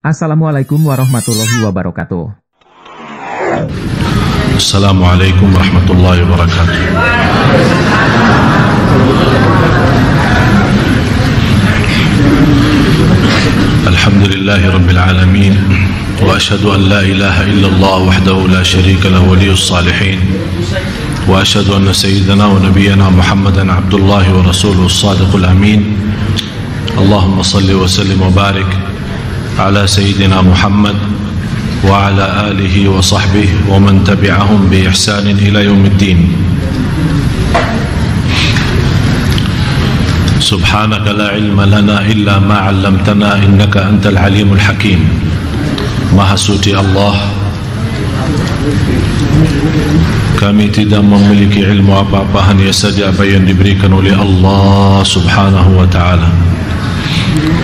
Assalamualaikum warahmatullahi wabarakatuh. Assalamualaikum warahmatullahi wabarakatuh. Alhamdulillahi rabbil alamin. Wa ashhadu an la ilaha illallah wahdahu la sharika lahu waliyus salihin. Wa ashhadu anna sayyidana wa nabiyyana Muhammadan abdullahi wa rasuluhu as-sadiqul amin. Allahumma salli wa sallim wa barik ala sayyidina Muhammad wa ala alihi wa sahbihi wa man tabi'ahum bi ihsanin ila yaumiddin. Subhanaka la ilma lana illa ma 'allamtana innaka antal alimul hakim. Maha suci Allah, kami tidak memiliki ilmu apa-apa, hanya saja apa yang diberikan oleh Allah subhanahu wa ta'ala.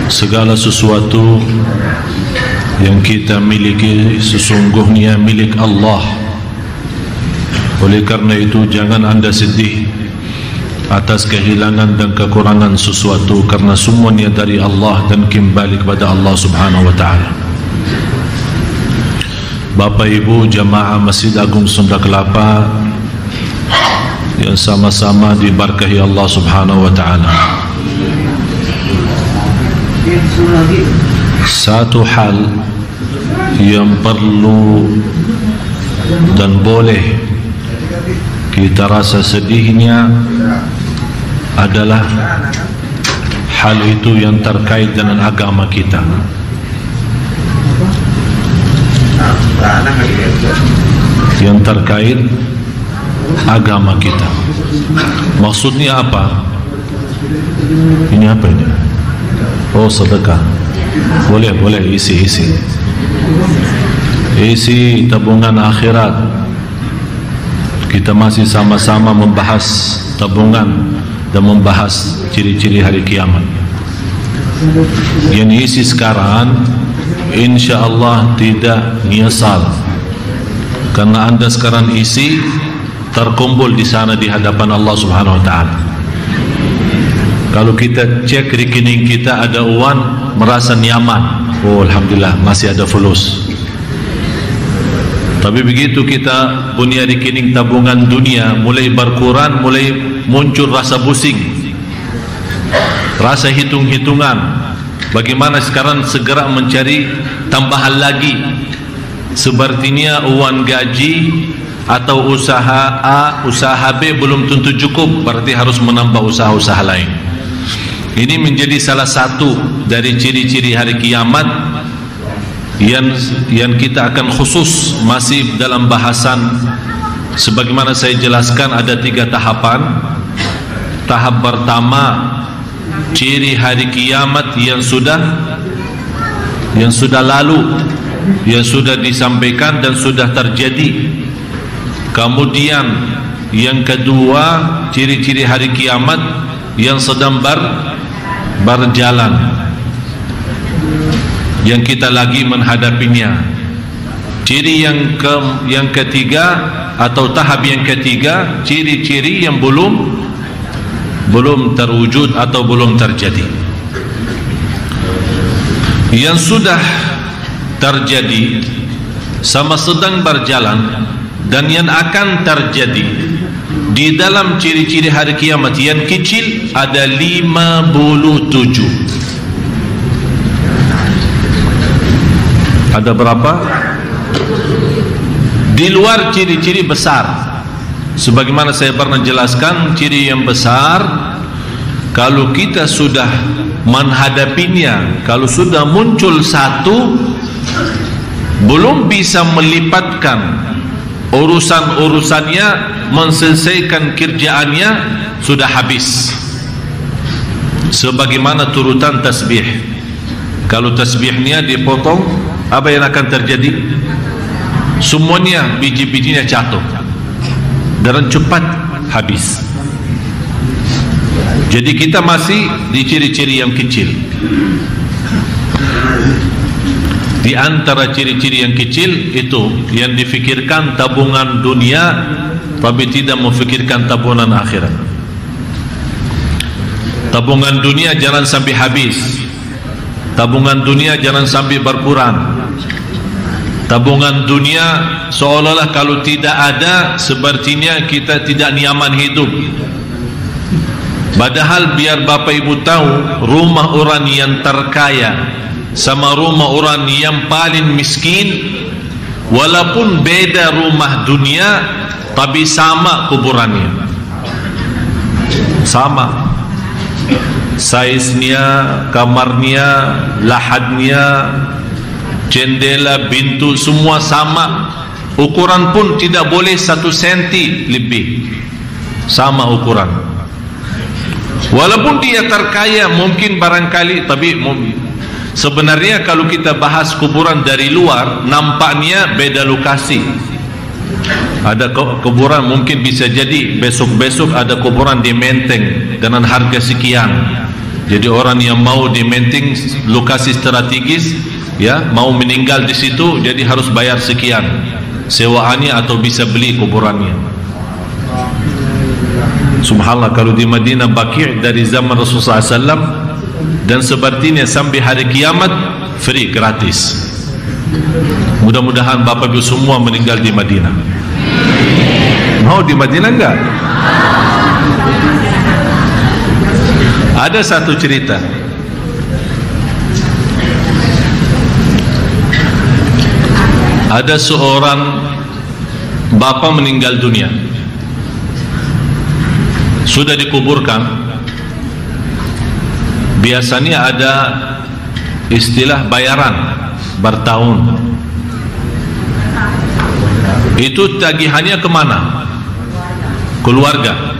Segala sesuatu yang kita miliki sesungguhnya milik Allah. Oleh karena itu jangan anda sedih atas kehilangan dan kekurangan sesuatu, karena semuanya dari Allah dan kembali kepada Allah subhanahu wa ta'ala. Bapak Ibu jamaah Masjid Agung Sunda Kelapa yang sama-sama diberkahi Allah subhanahu wa ta'ala, satu hal yang perlu dan boleh kita rasa sedihnya adalah hal itu yang terkait dengan agama kita. Yang terkait agama kita. Maksudnya apa? Ini apa ini? Oh, sedekah. Boleh isi tabungan akhirat. Kita masih sama-sama membahas tabungan dan membahas ciri-ciri hari kiamat. Yang isi sekarang insyaallah tidak nyesal, karena anda sekarang isi terkumpul di sana di hadapan Allah subhanahu wa ta'ala. Kalau kita cek rekening kita ada uang, merasa nyaman, oh alhamdulillah masih ada fulus. Tapi begitu kita punya rekening tabungan dunia mulai berkurang, mulai muncul rasa pusing, rasa hitung-hitungan. Bagaimana sekarang segera mencari tambahan lagi. Sepertinya uang gaji atau usaha A, usaha B belum tentu cukup, berarti harus menambah usaha-usaha lain. Ini menjadi salah satu dari ciri-ciri hari kiamat yang kita akan khusus masih dalam bahasan. Sebagaimana saya jelaskan ada 3 tahapan. Tahap pertama, ciri hari kiamat yang sudah lalu, yang sudah disampaikan dan sudah terjadi. Kemudian yang kedua, ciri-ciri hari kiamat yang sedang berjalan, yang kita lagi menghadapinya. Ciri yang ketiga atau tahap yang ketiga, ciri-ciri yang belum terwujud atau belum terjadi. Yang sudah terjadi sama sedang berjalan dan yang akan terjadi. Di dalam ciri-ciri hari kiamat yang kecil ada 57. Ada berapa? Di luar ciri-ciri besar. Sebagaimana saya pernah jelaskan, ciri yang besar kalau kita sudah menghadapinya, kalau sudah muncul satu, belum bisa melipatkan urusan-urusannya, menyelesaikan kerjaannya, sudah habis. Sebagaimana turutan tasbih. Kalau tasbihnya dipotong, apa yang akan terjadi? Semuanya biji-bijinya jatuh dan cepat habis. Jadi kita masih di ciri-ciri yang kecil. Di antara ciri-ciri yang kecil itu yang difikirkan tabungan dunia, tapi tidak memfikirkan tabungan akhirat. Tabungan dunia jangan sampai habis. Tabungan dunia jangan sampai berkurang. Tabungan dunia seolah-olah kalau tidak ada, sepertinya kita tidak nyaman hidup. Padahal biar Bapak Ibu tahu, rumah orang yang terkaya sama rumah orang yang paling miskin, walaupun beda rumah dunia, tapi sama kuburannya. Sama saiznya, kamarnya, lahadnya, jendela, pintu, semua sama. Ukuran pun tidak boleh 1 senti lebih. Sama ukuran. Walaupun dia terkaya mungkin barangkali, tapi sebenarnya kalau kita bahas kuburan dari luar, nampaknya beda lokasi. Ada kuburan mungkin bisa jadi besok-besok ada kuburan di Menteng dengan harga sekian. Jadi orang yang mau di Menteng, lokasi strategis, ya, mau meninggal di situ, jadi harus bayar sekian sewaannya atau bisa beli kuburannya. Subhanallah, kalau di Madinah Baqi' dari zaman Rasulullah SAW dan sepertinya sampai hari kiamat free, gratis. Mudah-mudahan Bapak Ibu semua meninggal di Madinah. Mau di Madinah enggak? Ada satu cerita. Ada seorang bapa meninggal dunia, sudah dikuburkan. Biasanya ada istilah bayaran bertahun. Itu tagihannya kemana? Keluarga.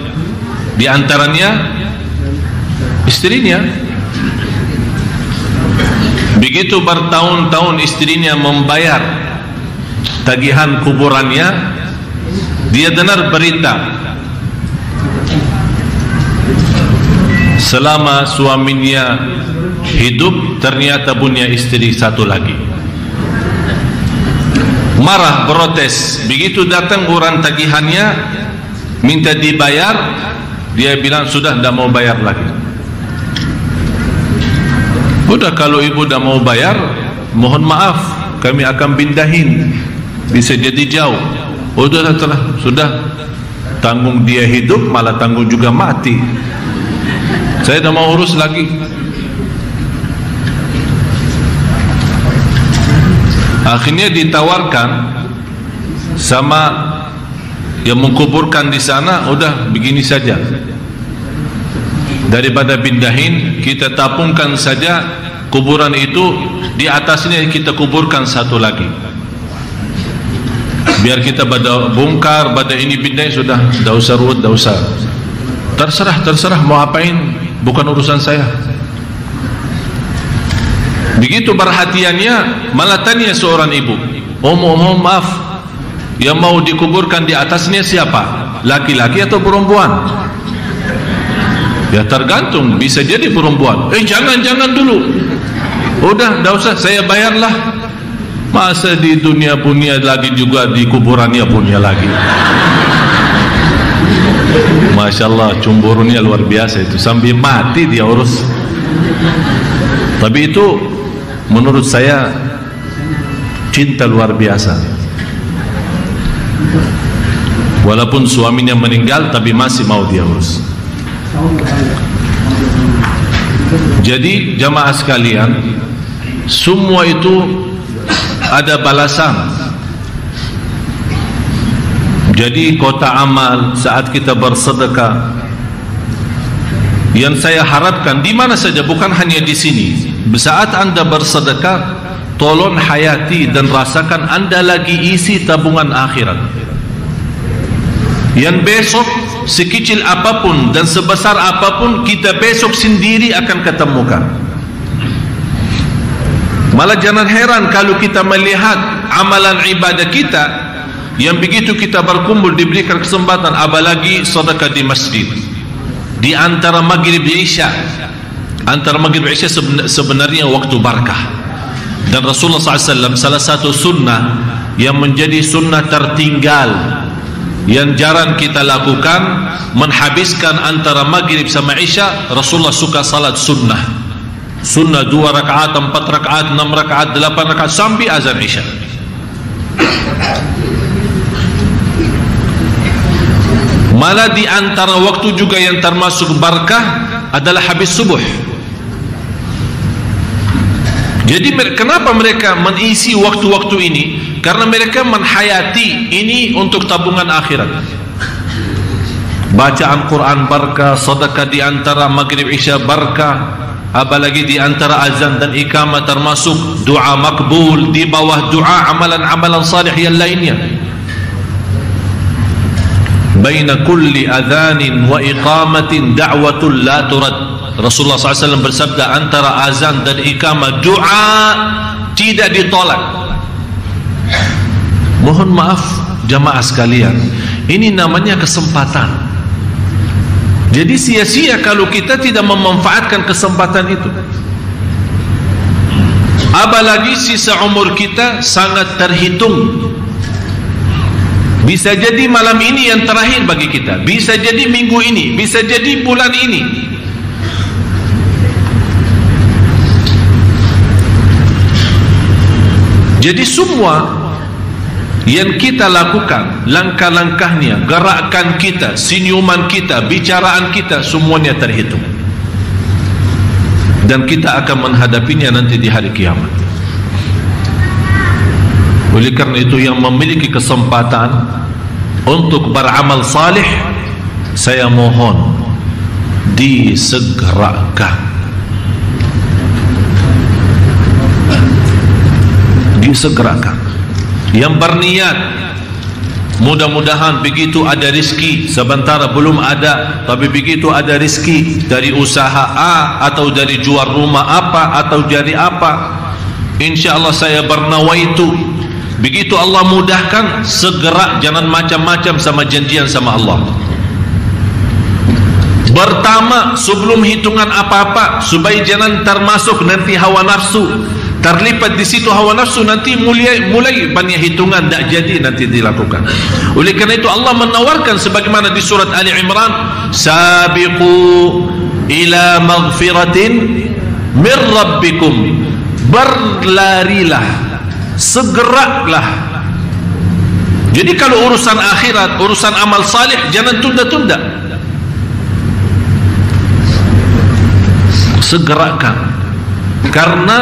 Di antaranya istrinya. Begitu bertahun-tahun istrinya membayar tagihan kuburannya, dia dengar berita selama suaminya hidup ternyata punya istri satu lagi. Marah, protes. Begitu datang orang tagihannya minta dibayar, dia bilang sudah tidak mau bayar lagi. Udah, kalau ibu tidak mau bayar, mohon maaf, kami akan pindahin, bisa jadi jauh. Udah, sudah tanggung dia hidup, malah tanggung juga mati. Saya tidak mau urus lagi. Akhirnya ditawarkan sama yang mengkuburkan di sana, udah begini saja, daripada pindahin, kita tapungkan saja kuburan itu, di atasnya kita kuburkan satu lagi. Biar kita pada bongkar, pada ini pindahin, sudah, tidak usah ruwet, tidak usah. Terserah mau apain, bukan urusan saya. Begitu perhatiannya, malah tanya seorang ibu, mohon maaf, yang mau dikuburkan di atasnya siapa? Laki-laki atau perempuan? Ya tergantung, bisa jadi perempuan. Jangan dulu. Udah, tidak usah, saya bayarlah. Masa di dunia punya lagi juga di kuburannya punya lagi. Masya Allah, cemburunya luar biasa itu, sampai mati dia urus. Tapi itu menurut saya cinta luar biasa. Walaupun suaminya meninggal, tapi masih mau dia urus. Jadi jamaah sekalian, semua itu ada balasan. Jadi kota amal saat kita bersedekah, yang saya harapkan di mana saja, bukan hanya di sini, saat Anda bersedekah, tolong hayati dan rasakan Anda lagi isi tabungan akhirat, yang besok sekecil apapun dan sebesar apapun kita besok sendiri akan ketemukan. Malah jangan heran kalau kita melihat amalan ibadah kita yang begitu kita berkumpul diberikan kesempatan, apalagi sedekah di masjid di antara maghrib dan isya. Antara maghrib dan isya sebenarnya waktu barakah, dan Rasulullah SAW salah satu sunnah yang menjadi sunnah tertinggal yang jarang kita lakukan, menghabiskan antara maghrib sama isya. Rasulullah suka salat sunnah. Sunnah 2 rakaat, 4 rakaat, 6 rakaat, 8 rakaat sampai azan Isya. Malah di antara waktu juga yang termasuk barakah adalah habis subuh. Jadi kenapa mereka mengisi waktu-waktu ini? Karena mereka menhayati ini untuk tabungan akhirat. Bacaan Quran barakah, sedekah di antara maghrib Isya barakah, apalagi di antara azan dan iqamah termasuk doa makbul, di bawah doa amalan-amalan salih yang lainnya. Baina kulli adhanin wa iqamatin da'watul la turad. Rasulullah SAW bersabda, antara azan dan iqamah doa tidak ditolak. Mohon maaf jamaah sekalian, ini namanya kesempatan. Jadi sia-sia kalau kita tidak memanfaatkan kesempatan itu. Apalagi sisa umur kita sangat terhitung. Bisa jadi malam ini yang terakhir bagi kita, bisa jadi minggu ini, bisa jadi bulan ini. Jadi semua yang kita lakukan, langkah-langkahnya, gerakan kita, senyuman kita, bicaraan kita, semuanya terhitung. Dan kita akan menghadapinya nanti di hari kiamat. Oleh karena itu, yang memiliki kesempatan untuk beramal salih, saya mohon disegerakan. Disegerakan. Yang berniat, mudah-mudahan begitu ada rezeki, sementara belum ada, tapi begitu ada rezeki dari usaha A atau dari jual rumah apa atau dari apa, insyaallah saya bernawaitu. Begitu Allah mudahkan, segera, jangan macam-macam sama janjian sama Allah. Pertama, sebelum hitungan apa-apa, supaya jangan termasuk nanti hawa nafsu, terlipat di situ hawa nafsu, nanti mulai banyak hitungan tak jadi nanti dilakukan. Oleh karena itu Allah menawarkan sebagaimana di surat Ali Imran, sabiqu ila maghfiratin min rabbikum, berlarilah, segeralah. Jadi kalau urusan akhirat, urusan amal salih, jangan tunda-tunda, segerakan. Karena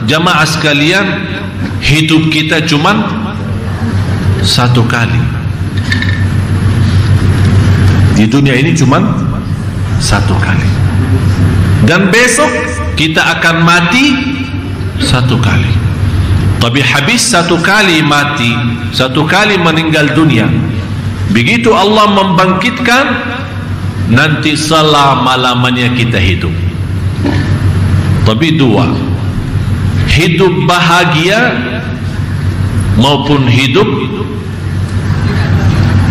jamaah sekalian, hidup kita cuma satu kali di dunia ini, cuma satu kali, dan besok kita akan mati satu kali. Tapi habis satu kali mati, satu kali meninggal dunia, begitu Allah membangkitkan, nanti selama-lamanya kita hidup. Tapi dua, hidup bahagia maupun hidup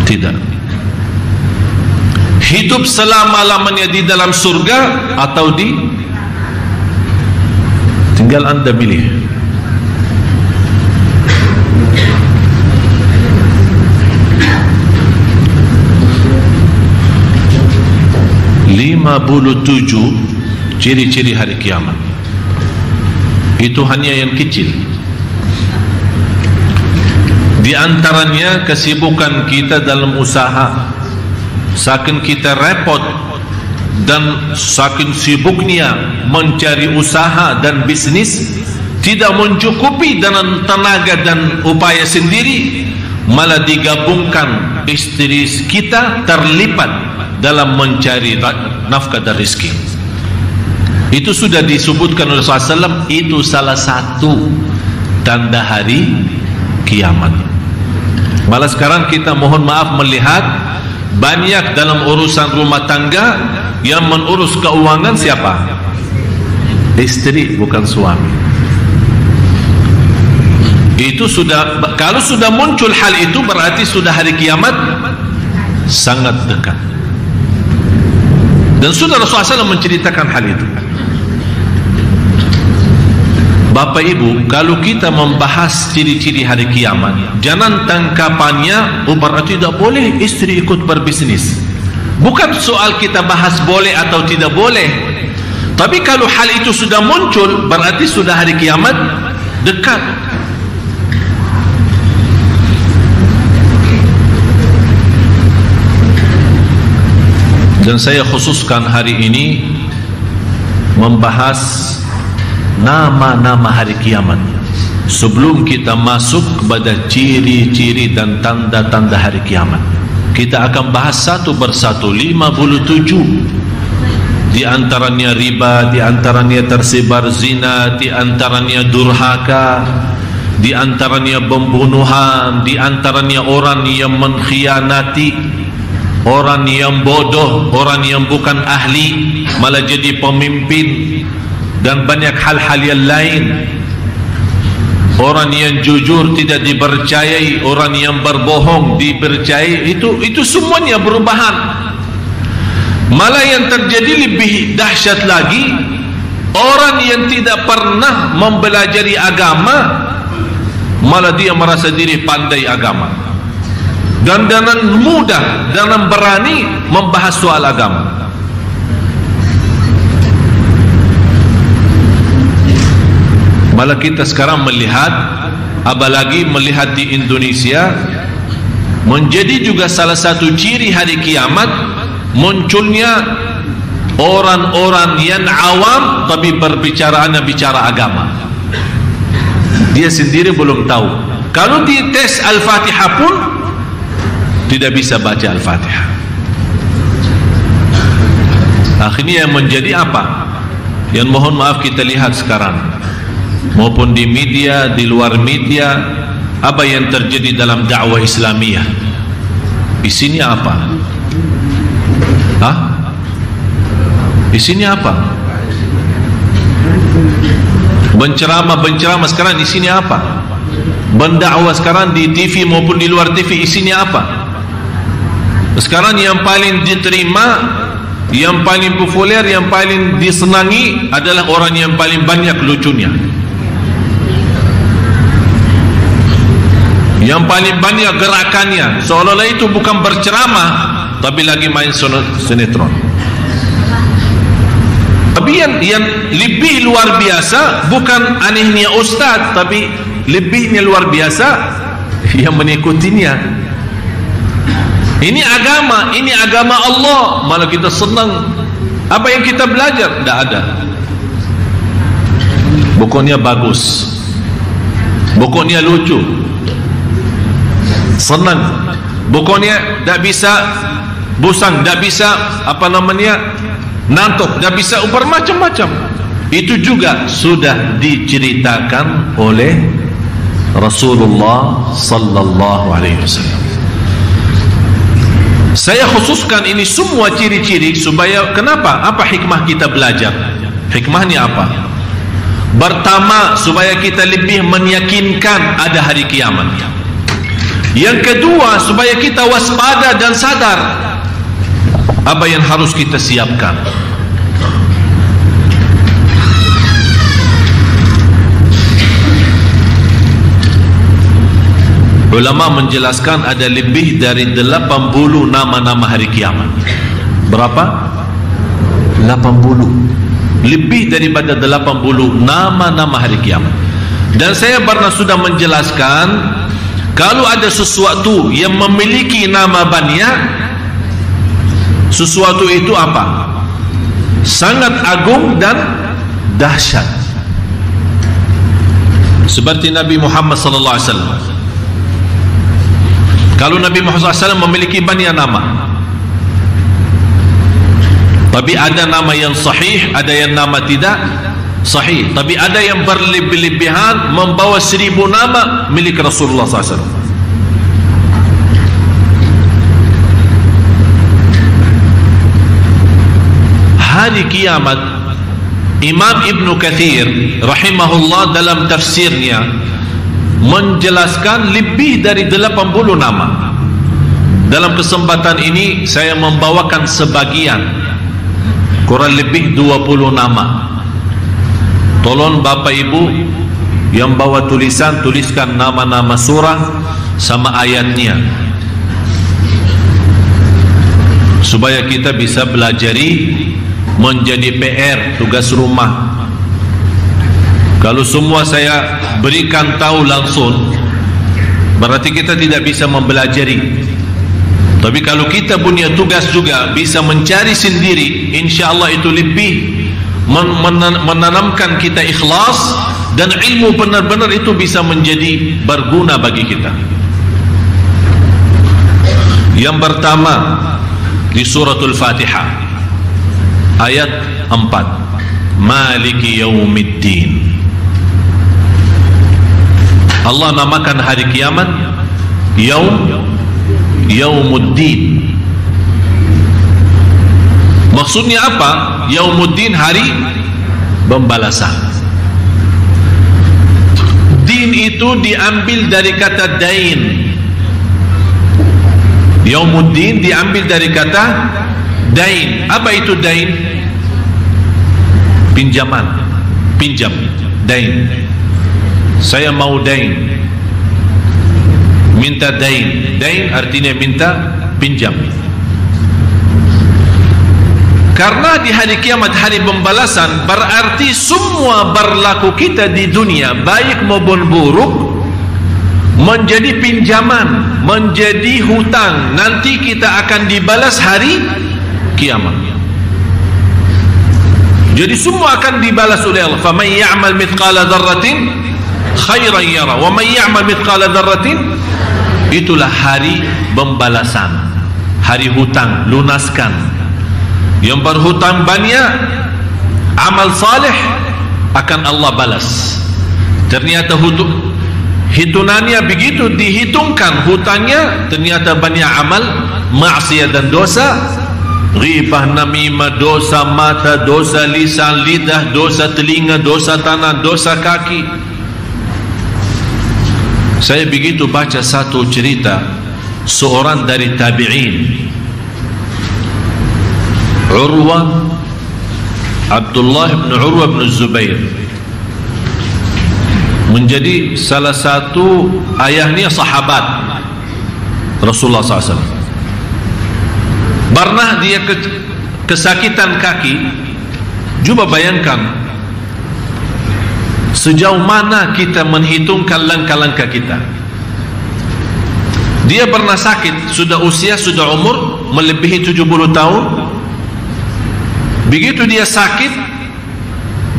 tidak. Hidup selama-lamanya di dalam surga atau di, tinggal anda pilih. Lima 57 ciri-ciri hari kiamat. Itu hanya yang kecil. Di antaranya kesibukan kita dalam usaha. Saking kita repot dan saking sibuknya mencari usaha dan bisnis, tidak mencukupi dengan tenaga dan upaya sendiri, malah digabungkan istri kita terlibat dalam mencari nafkah dan rezeki. Itu sudah disebutkan oleh Rasulullah SAW, itu salah satu tanda hari kiamat. Malah sekarang kita mohon maaf melihat banyak dalam urusan rumah tangga yang mengurus keuangan siapa? Istri, bukan suami. Itu sudah, kalau sudah muncul hal itu, berarti sudah hari kiamat sangat dekat. Dan sudah Rasulullah SAW menceritakan hal itu. Bapak Ibu, kalau kita membahas ciri-ciri hari kiamat, jangan tangkapannya berarti tidak boleh istri ikut berbisnis. Bukan soal kita bahas boleh atau tidak boleh, Tapi kalau hal itu sudah muncul, berarti sudah hari kiamat dekat. Dan saya khususkan hari ini membahas nama-nama hari kiamat sebelum kita masuk kepada ciri-ciri dan tanda-tanda hari kiamat. Kita akan bahas satu persatu 57. Di antaranya riba, di antaranya tersebar zina, di antaranya durhaka, di antaranya pembunuhan, di antaranya orang yang mengkhianati, orang yang bodoh, orang yang bukan ahli malah jadi pemimpin, dan banyak hal-hal yang lain. Orang yang jujur tidak dipercayai, orang yang berbohong dipercayai. Itu semuanya perubahan. Malah yang terjadi lebih dahsyat lagi, orang yang tidak pernah mempelajari agama malah dia merasa diri pandai agama, dan dengan mudah, dengan berani membahas soal agama. Malah kita sekarang melihat, apalagi melihat di Indonesia, menjadi juga salah satu ciri hari kiamat munculnya orang-orang yang awam tapi berbicaraannya bicara agama. Dia sendiri belum tahu. Kalau di tes Al-Fatihah pun tidak bisa baca Al-Fatihah. Akhirnya yang menjadi apa? Yang mohon maaf kita lihat sekarang, maupun di media, di luar media, apa yang terjadi dalam dakwah Islamiyah. Isinya apa? Hah? Isinya apa? Benceramah sekarang isinya apa? Mendakwah sekarang di TV maupun di luar TV isinya apa? Sekarang yang paling diterima, yang paling populer, yang paling disenangi adalah orang yang paling banyak lucunya, yang paling banyak gerakannya, seolah-olah itu bukan berceramah tapi lagi main sinetron. Tapi yang lebih luar biasa, bukan anehnya ustaz, tapi lebihnya luar biasa yang mengikutinya. Ini agama Allah, malah kita senang. Apa yang kita belajar? Tidak ada. Pokoknya bagus, pokoknya lucu, senang, pokoknya tidak bisa bosan, tidak bisa nantuk, tidak bisa macam-macam. Itu juga sudah diceritakan oleh Rasulullah sallallahu alaihi wasallam. Saya khususkan ini semua ciri-ciri supaya, kenapa? Apa hikmah kita belajar? Hikmahnya apa? Pertama, supaya kita lebih meyakinkan ada hari kiamat. Yang kedua, supaya kita waspada dan sadar apa yang harus kita siapkan. Ulama menjelaskan ada lebih dari 80 nama-nama hari kiamat. Berapa? 80. Lebih daripada 80 nama-nama hari kiamat. Dan saya pernah sudah menjelaskan, kalau ada sesuatu yang memiliki nama banyak, sesuatu itu apa? Sangat agung dan dahsyat. Seperti Nabi Muhammad sallallahu alaihi wasallam. Kalau Nabi Muhammad SAW memiliki banyak nama, tapi ada nama yang sahih, ada yang nama tidak sahih, tapi ada yang berlebih-lebihan membawa 1000 nama milik Rasulullah SAW. Hari kiamat, Imam Ibn Kathir rahimahullah dalam tafsirnya menjelaskan lebih dari 80 nama. Dalam kesempatan ini saya membawakan sebagian, kurang lebih 20 nama. Tolong Bapak Ibu yang bawa tulisan, tuliskan nama-nama surah sama ayatnya, supaya kita bisa belajari menjadi PR, tugas rumah. Kalau semua saya berikan tahu langsung, berarti kita tidak bisa mempelajari. Tapi kalau kita punya tugas juga bisa mencari sendiri, insya-Allah itu lebih menanamkan kita ikhlas, dan ilmu benar-benar itu bisa menjadi berguna bagi kita. Yang pertama di suratul Fatihah ayat 4, Maliki Yaumiddin. Allah namakan hari kiamat Yaumuddin. Maksudnya apa? Yaumuddin, hari pembalasan. Din itu diambil dari kata dain. Yaumuddin diambil dari kata dain. Apa itu dain? Pinjaman, pinjam, dain. Saya mau dain, minta dain. Dain artinya minta pinjam. Karena di hari kiamat, hari pembalasan, berarti semua berlaku kita di dunia, baik maupun buruk, menjadi pinjaman, menjadi hutang. Nanti kita akan dibalas hari kiamat. Jadi semua akan dibalas oleh Allah. Faman ya'mal mithqala dzarratin khairan yara wa man ya'mal mithqala dzarratin. Itulah hari pembalasan, hari hutang, lunaskan. Yang berhutang banyak, amal saleh akan Allah balas. Ternyata hitungannya begitu, dihitungkan hutangnya, ternyata banyak amal maksiat dan dosa, ghibah, namimah, dosa mata, dosa lisan, lidah, dosa telinga, dosa tangan, dosa kaki. Saya begitu baca satu cerita seorang dari tabi'in, Abdullah bin Urwah bin Zubair, menjadi salah satu ayahnya sahabat Rasulullah SAW. Pernah dia kesakitan kaki. Coba bayangkan sejauh mana kita menghitungkan langkah-langkah kita. Dia pernah sakit, sudah usia, sudah umur melebihi 70 tahun. Begitu dia sakit,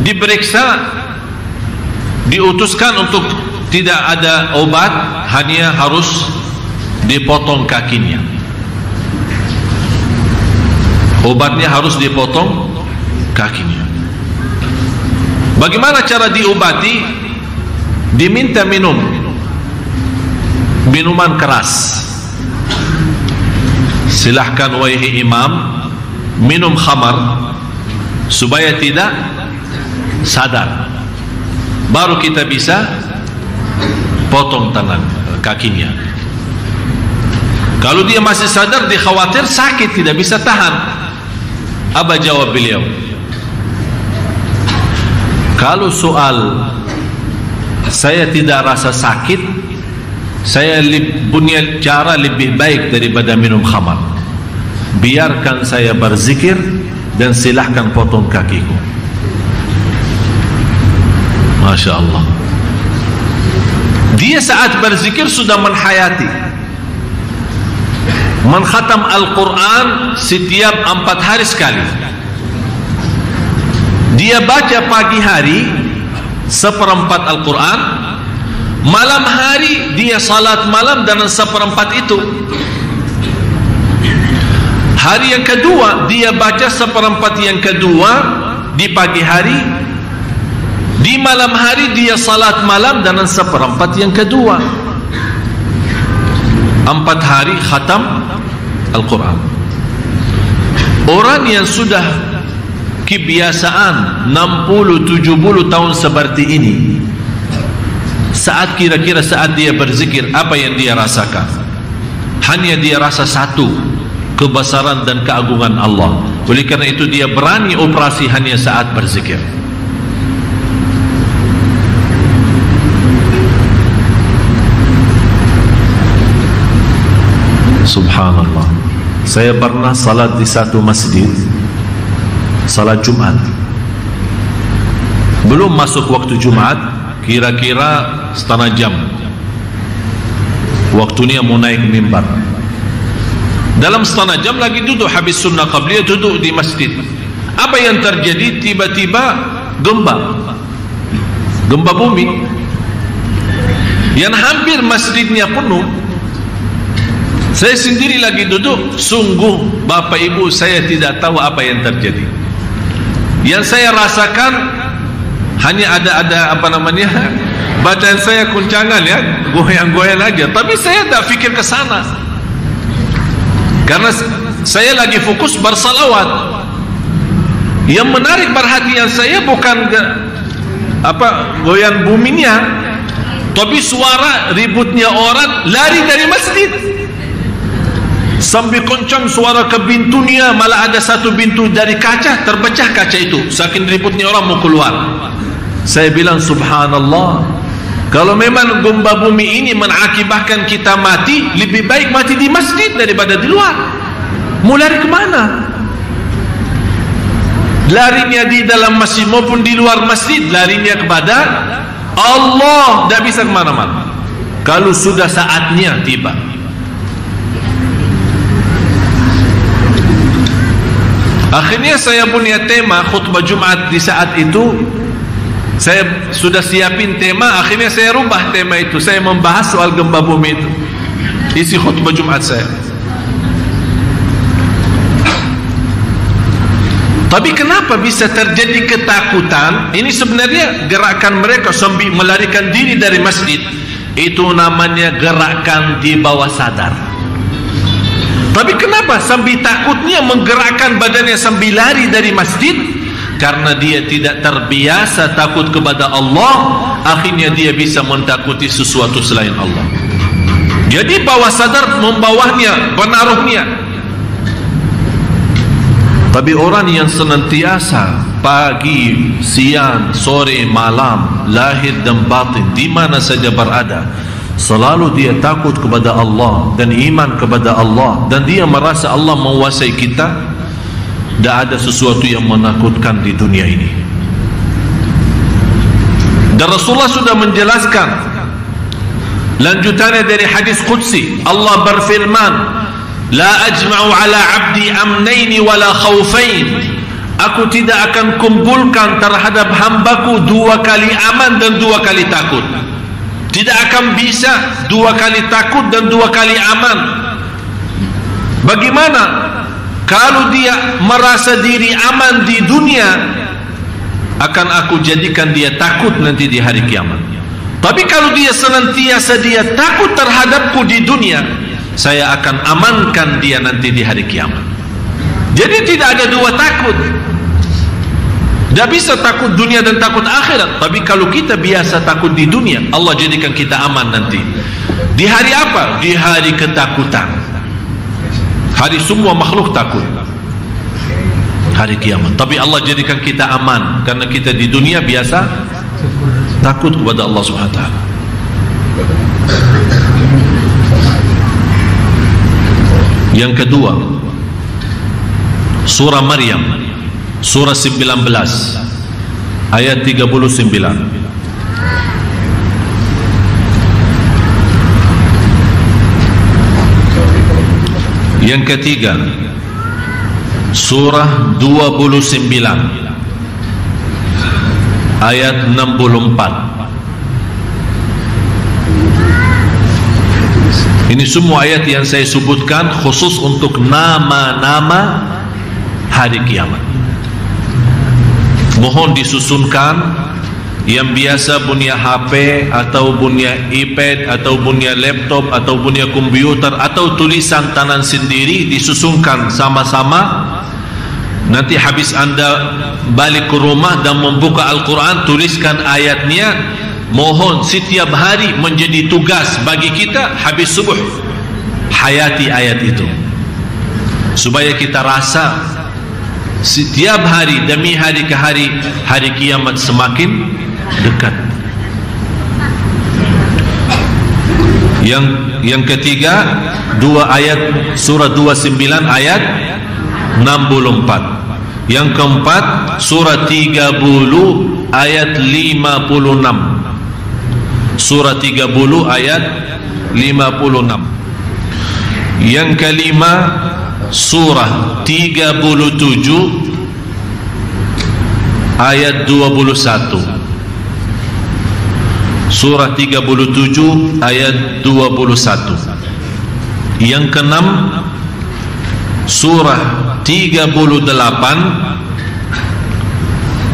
diperiksa, diutuskan untuk tidak ada obat, hanya harus dipotong kakinya. Obatnya harus dipotong kakinya. Bagaimana cara diobati? Diminta minum minuman keras. Silahkan wahai imam, minum khamar supaya tidak sadar, baru kita bisa potong tangan kakinya. Kalau dia masih sadar, dia khawatir sakit, tidak bisa tahan. Apa jawab beliau? Kalau soal saya tidak rasa sakit, saya punya cara lebih baik daripada minum khamar. Biarkan saya berzikir dan silahkan potong kakiku. Masya Allah. Dia saat berzikir sudah menghayati, mengkhatam Al-Quran setiap 4 hari sekali. Dia baca pagi hari 1/4 Al-Quran, malam hari dia salat malam dengan 1/4 itu. Hari yang kedua dia baca 1/4 yang kedua di pagi hari. Di malam hari dia salat malam dengan 1/4 yang kedua. 4 hari khatam Al-Quran. Orang yang sudah kebiasaan 60-70 tahun seperti ini, saat kira-kira saat dia berzikir, apa yang dia rasakan? Hanya dia rasa satu, kebesaran dan keagungan Allah. Oleh karena itu dia berani operasi hanya saat berzikir. Subhanallah. Saya pernah salat di satu masjid salat Jumat. Belum masuk waktu Jumat, kira-kira setengah jam waktunya mau naik mimbar. Dalam setengah jam lagi duduk habis sunnah qabliyah, duduk di masjid. Apa yang terjadi? Tiba-tiba gempa bumi yang hampir masjidnya penuh. Saya sendiri lagi duduk, sungguh Bapak Ibu saya tidak tahu apa yang terjadi. Yang saya rasakan hanya ada badan saya kuncangan ya, goyang-goyang aja. Tapi saya tak fikir ke sana, karena saya lagi fokus bersalawat. Yang menarik perhatian saya bukan goyang buminya, tapi suara ributnya orang lari dari masjid. Sambil kencang suara ke pintunya, malah ada satu pintu dari kaca, terpecah kaca itu, saking ributnya orang mau keluar. Saya bilang subhanallah, kalau memang gempa bumi ini mengakibatkan kita mati, lebih baik mati di masjid daripada di luar. Mau lari kemana? Larinya di dalam masjid maupun di luar masjid, larinya kepada Allah, tidak bisa kemana-mana. Kalau sudah saatnya tiba. Akhirnya saya punya tema khutbah Jumat di saat itu. Saya sudah siapin tema, akhirnya saya rubah tema itu. Saya membahas soal gempa bumi itu, isi khutbah Jumat saya. Tapi kenapa bisa terjadi ketakutan? Ini sebenarnya gerakan mereka sambil melarikan diri dari masjid. Itu namanya gerakan di bawah sadar. Tapi kenapa sambil takutnya menggerakkan badannya sambil lari dari masjid? Karena dia tidak terbiasa takut kepada Allah, akhirnya dia bisa mentakuti sesuatu selain Allah. Jadi bawah sadar membawahnya, penaruhnya. Tapi orang yang senantiasa pagi, siang, sore, malam, lahir dan batin, di mana saja berada, selalu dia takut kepada Allah dan iman kepada Allah, dan dia merasa Allah menguasai kita. Tidak ada sesuatu yang menakutkan di dunia ini. Dan Rasulullah sudah menjelaskan lanjutannya dari hadis qudsi. Allah berfirman, la ajma'u ala abdi amnaini wala khawfain. Aku tidak akan kumpulkan terhadap hambaku 2 kali aman dan 2 kali takut. Tidak akan bisa 2 kali takut dan 2 kali aman. Bagaimana? Kalau dia merasa diri aman di dunia, akan aku jadikan dia takut nanti di hari kiamat. Tapi kalau dia senantiasa dia takut terhadapku di dunia, saya akan amankan dia nanti di hari kiamat. Jadi tidak ada 2 takut. Tidak bisa takut dunia dan takut akhirat. Tapi kalau kita biasa takut di dunia, Allah jadikan kita aman nanti. Di hari apa? Di hari ketakutan. Hari semua makhluk takut, hari kiamat. Tapi Allah jadikan kita aman karena kita di dunia biasa takut kepada Allah Subhanahu wa taala. Yang kedua, surah Maryam, surah 19 ayat 39. Yang ketiga, surah 29 ayat 64. Ini semua ayat yang saya sebutkan khusus untuk nama-nama hari kiamat. Mohon disusunkan. Yang biasa punya HP atau punya iPad atau punya laptop atau punya komputer atau tulisan tangan sendiri, disusunkan sama-sama. Nanti habis anda balik ke rumah dan membuka Al-Quran, tuliskan ayatnya. Mohon setiap hari menjadi tugas bagi kita, habis subuh hayati ayat itu, supaya kita rasa setiap hari demi hari ke hari, hari kiamat semakin dekat. Yang ketiga, 2 ayat surah 29 ayat 64. Yang keempat, surah 30 ayat 56. Surah 30 ayat 56. Yang kelima, surah 37 ayat 21. Surah 37 ayat 21. Yang keenam, surah 38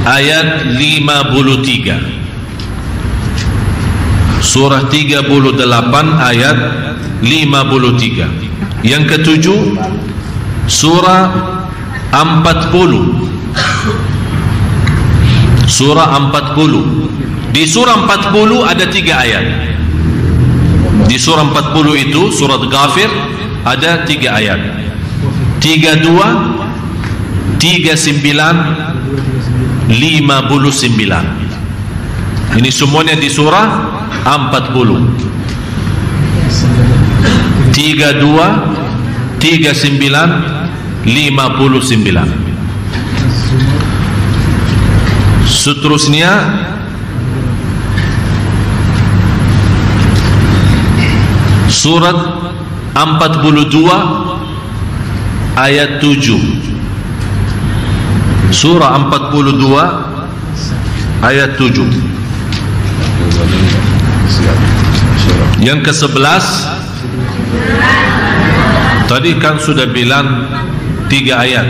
ayat 53. Surah 38 ayat 53. Yang ketujuh, surah 40. Surah 40. Di surah 40 ada 3 ayat. Di surah 40 itu, surat Ghafir, ada 3 ayat. 32, 39, 59. Ini semuanya di surah 40. 32, 39, 59. Seterusnya surat 42 ayat 7. Surah 42 ayat 7. Yang ke-11 tadi kan sudah bilang 3 ayat.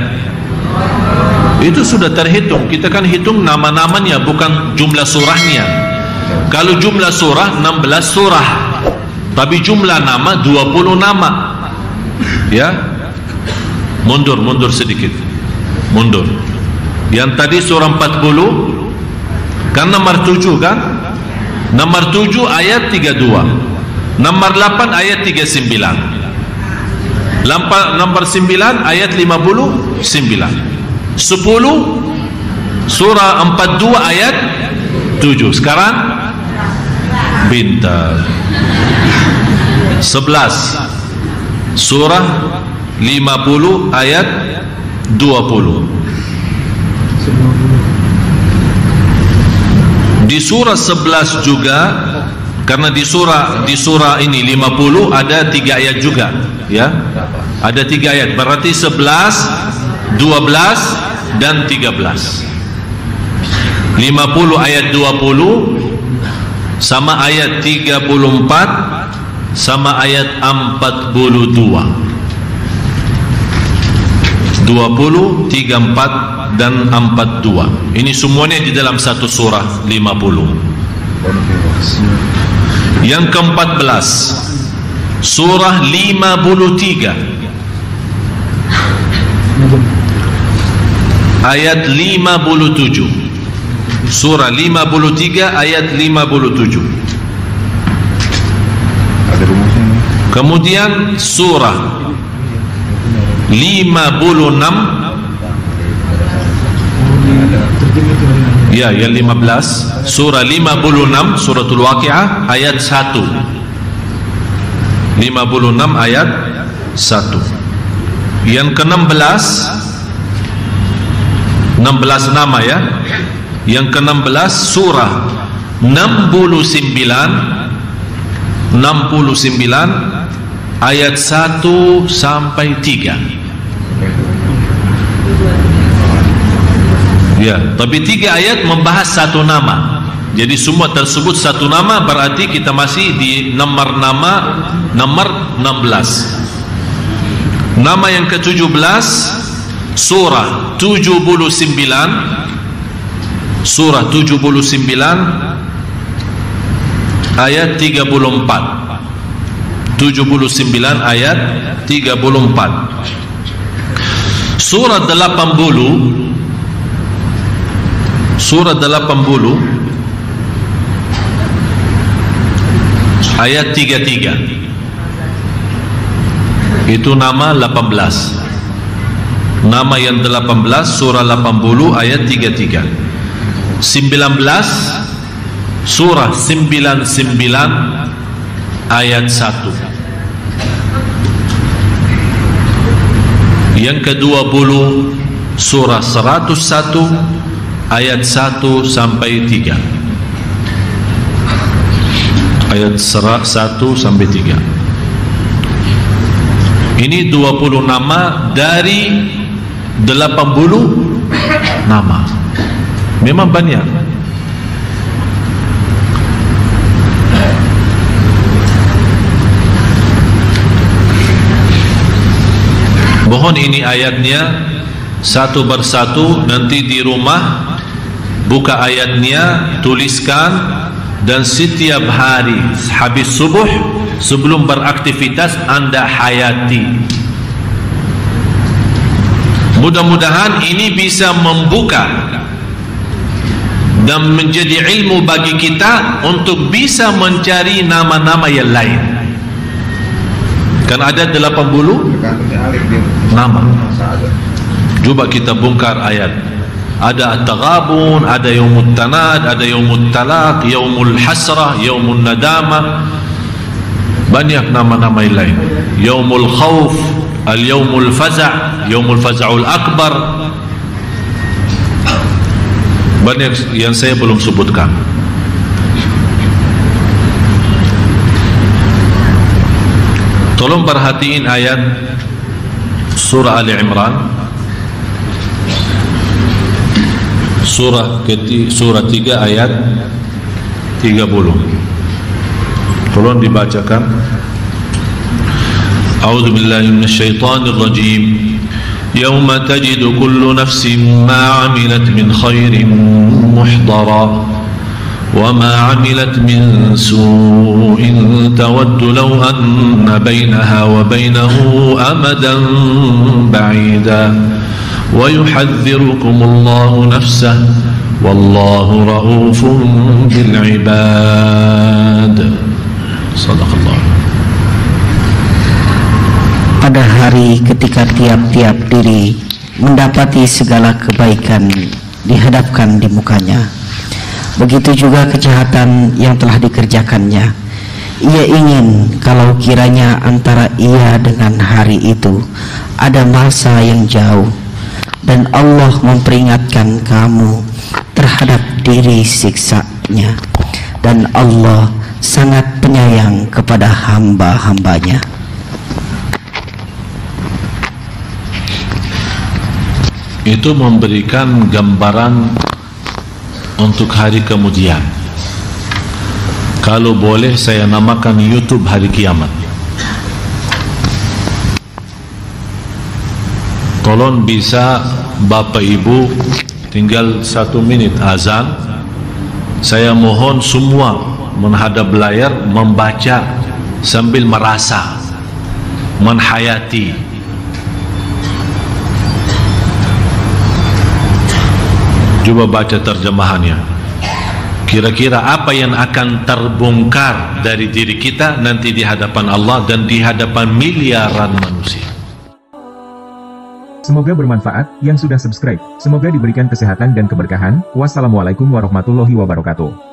Itu sudah terhitung. Kita kan hitung nama-namanya, bukan jumlah surahnya. Kalau jumlah surah 16 surah, tapi jumlah nama 20 nama. Ya, mundur sedikit, mundur. Yang tadi surah 40 kan nomor 7 kan? Nomor 7 ayat 32, nomor 8 ayat 39, nomor 9 ayat 59, 10 surah 42 ayat 7. Sekarang pintar. 11 surah 50 ayat 20. Di surah 11 juga, karena di surah ini 50 ada 3 ayat juga, ya. Ada 3 ayat, berarti 11, 12 dan 13. 50 ayat 20 sama ayat 34 sama ayat 42. 20, 34 dan 42. Ini semuanya di dalam satu surah 50. Yang ke-14 surah 53 ayat 57. Surah 53 ayat 57. Kemudian surah 56, ya, yang 15, surah 56 suratul Waqiah ayat 1. 56 ayat 1. Yang ke-16, 16 nama, ya. Yang ke-16 surah 69 ayat 1 sampai 3. Ya, tapi 3 ayat membahas satu nama. Jadi semua tersebut satu nama, berarti kita masih di nomor 16. Nama yang ke-17 surah 79. Surah 79 ayat 34. 79 ayat 34. Surah 80 ayat 33. Itu nama 18. Nama yang 18 surah 80 ayat 33. 19 surah 99 ayat 1. Yang ke-20 surah 101 ayat 1 sampai 3. Ayat 1 sampai 3. Ini 20 nama dari 80 nama. Memang banyak. Mohon ini ayatnya satu persatu, nanti di rumah buka ayatnya, tuliskan, dan setiap hari habis subuh sebelum beraktivitas Anda hayati. Mudah-mudahan ini bisa membuka dan menjadi ilmu bagi kita untuk bisa mencari nama-nama yang lain. Kan ada 80 nama. Coba kita bongkar ayat. Ada at-taghabun, ada yaumut tanad, ada yaumut talaq, yaumul hasrah, yaumul nadamah. Banyak nama-nama lain. Yaumul khawf, al-yaumul faza', yaumul faza'ul akbar. Banyak yang saya belum sebutkan. Tolong perhatiin ayat surah Ali Imran, surah 3 ayat 30. Tolong dibacakan. A'udzu billahi minasyaitonir rajim. Yauma tajidu kullu nafsin ma 'amilat min khairin muhdara wa ma 'amilat min su'in tawaddu law anna bainaha wa bainahu amadan ba'ida wa yuhadhdhirukumullahu nafsahu wallahu raufun bil 'ibad. Sadaqallah. Pada hari ketika tiap-tiap diri mendapati segala kebaikan dihadapkan di mukanya, begitu juga kejahatan yang telah dikerjakannya. Ia ingin kalau kiranya antara ia dengan hari itu ada masa yang jauh, dan Allah memperingatkan kamu terhadap diri siksanya, dan Allah sangat penyayang kepada hamba-hambanya. Itu memberikan gambaran untuk hari kemudian. Kalau boleh saya namakan YouTube hari kiamat. Tolong bisa Bapak Ibu, tinggal 1 menit azan, saya mohon semua menghadap layar membaca sambil merasa, menhayati. Coba baca terjemahannya. Kira-kira apa yang akan terbongkar dari diri kita nanti di hadapan Allah dan di hadapan miliaran manusia. Semoga bermanfaat yang sudah subscribe. Semoga diberikan kesehatan dan keberkahan. Wassalamualaikum warahmatullahi wabarakatuh.